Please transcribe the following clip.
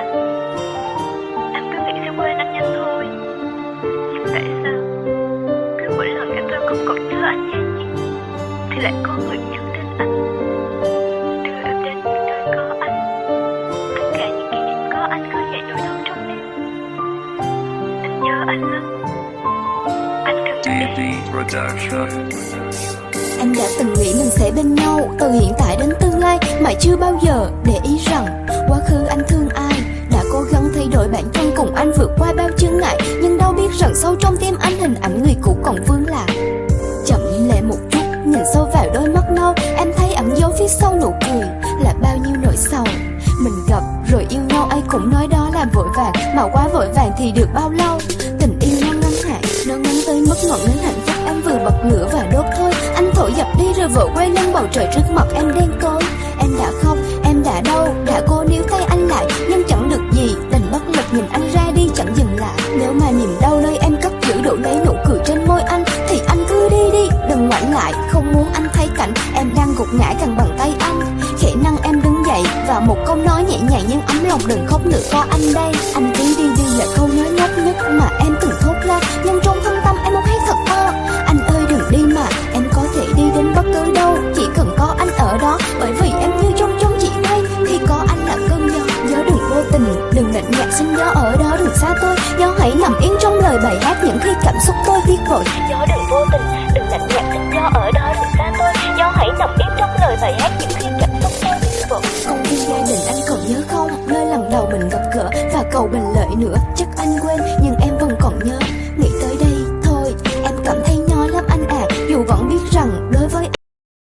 anh. Em cứ nghĩ sẽ quên anh nhanh thôi, nhưng tại sao cứ mỗi lần em không còn nhớ anh nhé thì lại có người nhắc đến anh, đưa em đến những nơi có anh. Tất cả những kỷ niệm có anh khơi dậy nỗi đau trong em. Em nhớ anh lắm. Anh đừng đi. Em đã từng nghĩ mình sẽ bên nhau từ hiện tại đến tương lai, mà chưa bao giờ để ý rằng quá khứ anh thương ai, đã cố gắng thay đổi bản thân cùng anh vượt qua bao chướng ngại, nhưng đâu biết rằng sâu trong tim anh hình ảnh người cũ còn vương lại. Chậm lệ một chút, nhìn sâu vào đôi mắt nâu, em thấy ẩn dấu phía sau nụ cười là bao nhiêu nỗi sầu. Mình gặp rồi yêu nhau, ai cũng nói đó là vội vàng, mà quá vội vàng thì được bao lâu. Tình yêu nó ngắn hạn, nó ngắn tới mức ngọn nến hạnh phúc em vừa bật lửa và đốt thôi. Anh thổi dập đi rồi vội quay lưng, bầu trời trước mặt em đen tối. Em đã khóc, em đã đau, đã cố níu tay anh lại, nhưng chẳng được gì, đành bất lực nhìn anh ra đi chẳng dừng lại. Nếu mà niềm đau nơi em cất giữ đổi lấy nụ cười trên môi anh, thì anh cứ đi đi, đừng ngoảnh lại. Không muốn anh thấy cảnh em đang gục ngã gần bàn tay anh. Khẽ nâng em đứng dậy và một câu nói nhẹ nhàng nhưng ấm lòng: đừng khóc nữa, có anh đây. Anh cứ đi đi là câu nói ngốc nhất mà em từng thốt ra, nhưng trong thâm tâm em muốn thấy thật to. Anh ơi đừng đi mà, em có thể đi đến bất cứ đâu, chỉ cần có anh ở đó. Bởi vì em như trong trong chỉ mây, khi có anh là cơn gió. Gió đừng vô tình, đừng lạnh nhạt, xin gió ở đó đừng xa tôi. Gió hãy nằm yên trong lời bài hát những khi cảm xúc tôi viết vội. Gió